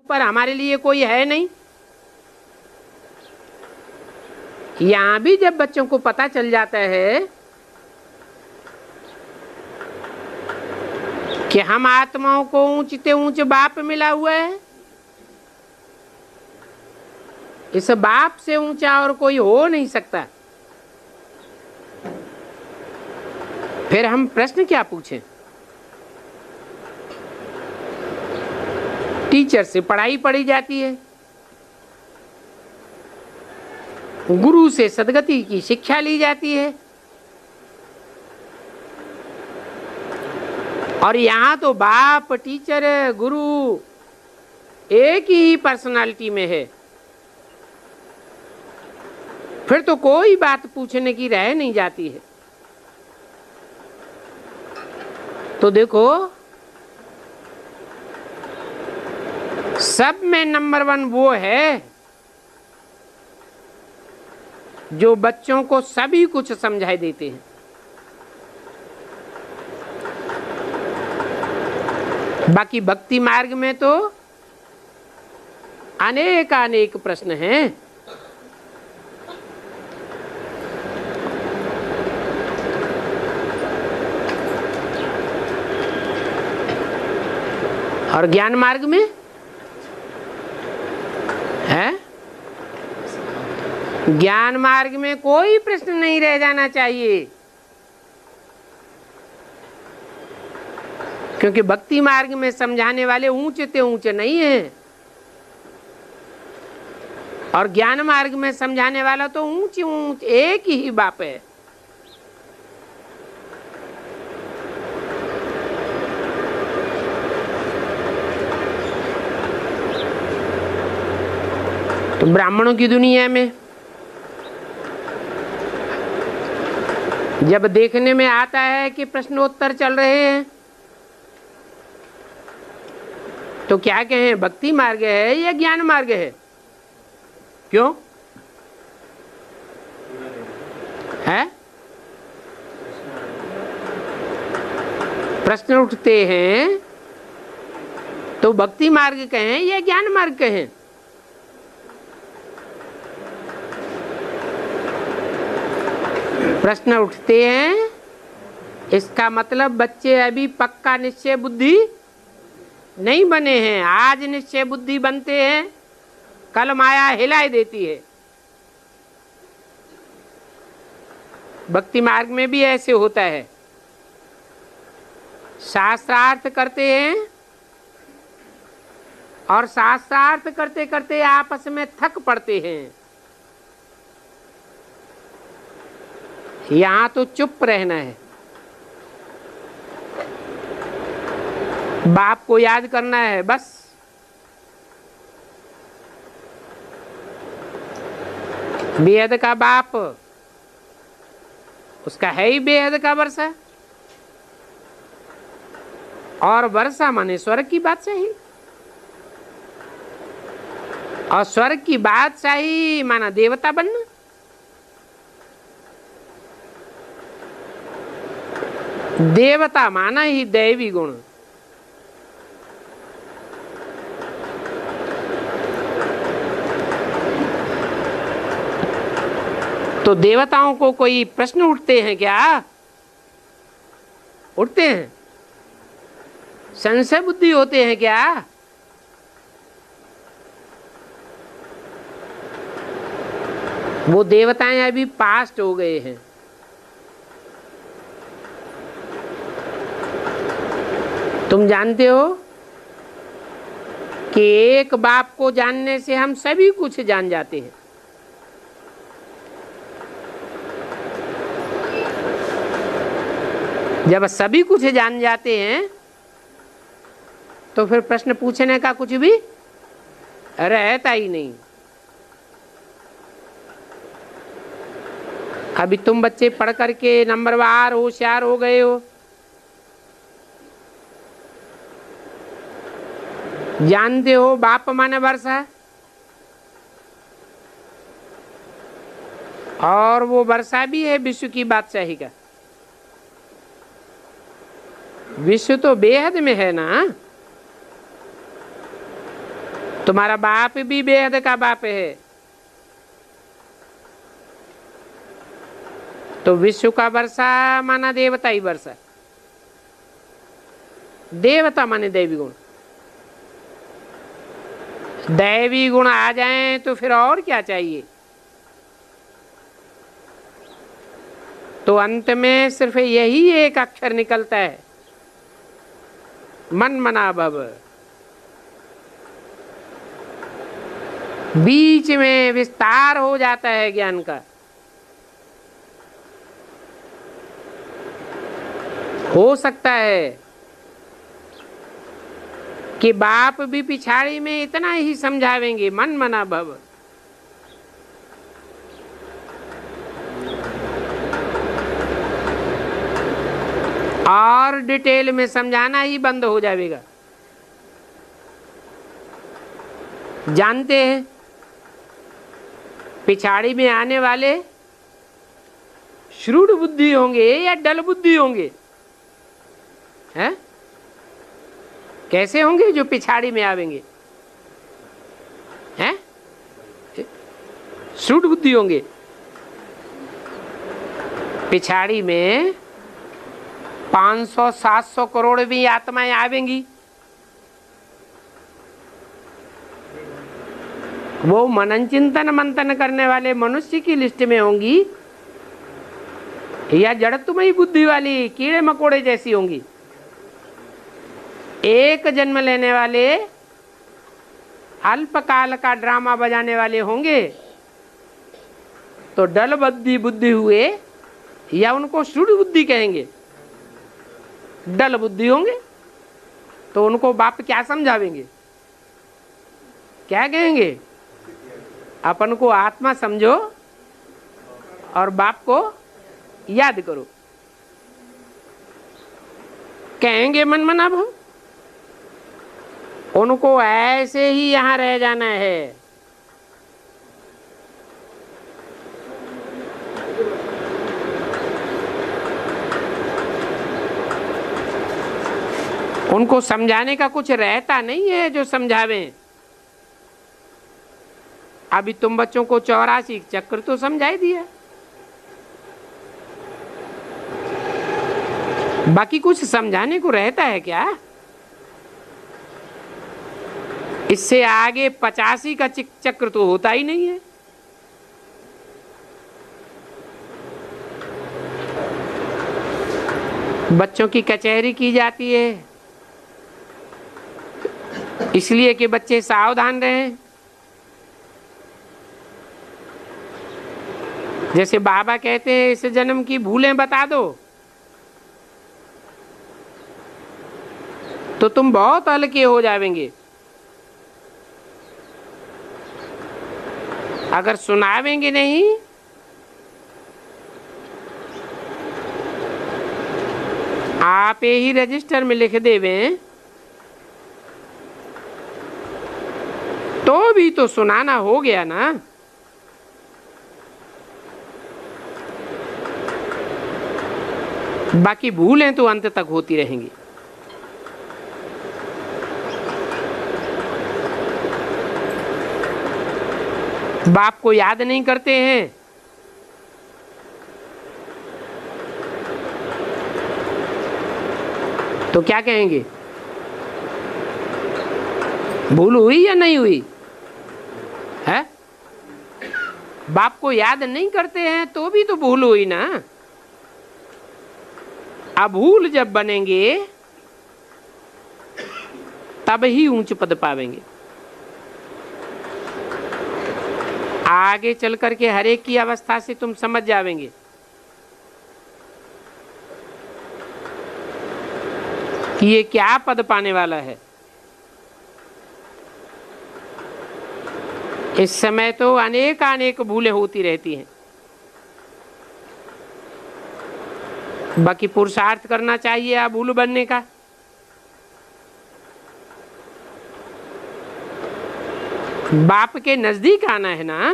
पर हमारे लिए कोई है नहीं। यहां भी जब बच्चों को पता चल जाता है कि हम आत्माओं को ऊंचते ऊंच बाप मिला हुआ है, इस बाप से ऊंचा और कोई हो नहीं सकता, फिर हम प्रश्न क्या पूछें? टीचर से पढ़ाई पढ़ी जाती है, गुरु से सदगति की शिक्षा ली जाती है, और यहां तो बाप टीचर गुरु एक ही पर्सनालिटी में है, फिर तो कोई बात पूछने की रह नहीं जाती है। तो देखो, सब में नंबर 1 वो है जो बच्चों को सभी कुछ समझाई देते हैं। बाकी भक्ति मार्ग में तो अनेक अनेक प्रश्न हैं। और ज्ञान मार्ग में है, ज्ञान मार्ग में कोई प्रश्न नहीं रह जाना चाहिए, क्योंकि भक्ति मार्ग में समझाने वाले ऊंचे ऊंचे नहीं हैं, और ज्ञान मार्ग में समझाने वाला तो ऊंचे ऊंचे एक ही बाप है। तो ब्राह्मणों की दुनिया में जब देखने में आता है कि प्रश्नोत्तर चल रहे हैं, तो क्या कहें, भक्ति मार्ग है या ज्ञान मार्ग है? क्यों है? प्रश्न उठते हैं तो भक्ति मार्ग कहें या ज्ञान मार्ग कहें? प्रश्न उठते हैं, इसका मतलब बच्चे अभी पक्का निश्चय बुद्धि नहीं बने हैं। आज निश्चय बुद्धि बनते हैं, कल माया हिलाई देती है। भक्ति मार्ग में भी ऐसे होता है, शास्त्रार्थ करते हैं और शास्त्रार्थ करते करते आपस में थक पड़ते हैं। यहां तो चुप रहना है, बाप को याद करना है बस। बेहद का बाप, उसका है ही बेहद का वर्षा, और वर्षा माने स्वर्ग की बादशाही, और स्वर्ग की बादशाही माना देवता बनना। देवता माना ही दैवी गुण। तो देवताओं को कोई प्रश्न उठते हैं क्या? उठते हैं। संशय बुद्धि होते हैं क्या? वो देवताएं अभी पास्ट हो गए हैं। तुम जानते हो कि एक बाप को जानने से हम सभी कुछ जान जाते हैं। जब सभी कुछ जान जाते हैं तो फिर प्रश्न पूछने का कुछ भी रहता ही नहीं। अभी तुम बच्चे पढ़ करके नंबरवार होशियार हो गए हो, जानते हो बाप माने वर्षा, और वो वर्षा भी है विश्व की बादशाही का। विश्व तो बेहद में है ना, तुम्हारा बाप भी बेहद का बाप है। तो विश्व का वर्षा माना देवता ही वर्षा, देवता माने दैवी गुण। दैवी गुण आ जाएं तो फिर और क्या चाहिए। तो अंत में सिर्फ यही एक अक्षर निकलता है, मन मना भव। बीच में विस्तार हो जाता है ज्ञान का। हो सकता है कि बाप भी पिछाड़ी में इतना ही समझावेंगे, मन मना भव। और डिटेल में समझाना ही बंद हो जाएगा। जानते हैं पिछाड़ी में आने वाले श्रूड बुद्धि होंगे या डल बुद्धि होंगे? हैं? कैसे होंगे जो पिछाड़ी में आवेंगे? हैं? श्रूड बुद्धि होंगे। पिछाड़ी में 500-700 करोड़ भी आत्माएं आवेंगी। वो मनन चिंतन मंथन करने वाले मनुष्य की लिस्ट में होंगी या जड़त्वमयी बुद्धि वाली कीड़े मकोड़े जैसी होंगी? एक जन्म लेने वाले अल्पकाल का ड्रामा बजाने वाले होंगे तो डल बुद्धि हुए या उनको श्रूड बुद्धि कहेंगे? डल बुद्धि होंगे तो उनको बाप क्या समझावेंगे? क्या कहेंगे? अपन को आत्मा समझो और बाप को याद करो, कहेंगे मन मना भव। उनको ऐसे ही यहां रह जाना है। उनको समझाने का कुछ रहता नहीं है जो समझावें। अभी तुम बच्चों को 84 चक्र तो समझाई दिया, बाकी कुछ समझाने को रहता है क्या? इससे आगे 85 का चक्र तो होता ही नहीं है। बच्चों की कचहरी की जाती है इसलिए कि बच्चे सावधान रहें। जैसे बाबा कहते हैं इस जन्म की भूलें बता दो तो तुम बहुत हल्के हो जाएंगे। अगर सुनावेंगे नहीं आप ही रजिस्टर में लिख देवे तो भी तो सुनाना हो गया ना। बाकी भूलें तो अंत तक होती रहेंगी। बाप को याद नहीं करते हैं तो क्या कहेंगे? भूल हुई या नहीं हुई है? बाप को याद नहीं करते हैं तो भी तो भूल हुई ना। अभूल जब बनेंगे तब ही ऊंच पद पावेंगे। आगे चल करके हर एक की अवस्था से तुम समझ जावेंगे कि ये क्या पद पाने वाला है। इस समय तो अनेक भूलें होती रहती हैं। बाकी पुरुषार्थ करना चाहिए अभूल बनने का। बाप के नजदीक आना है ना।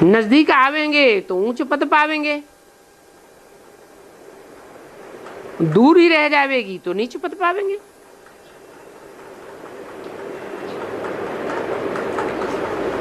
नजदीक आवेंगे तो ऊंच पद पावेंगे। दूर ही रह जाएगी तो नहीं चिपक पावेंगे।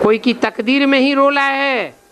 कोई की तकदीर में ही रोला है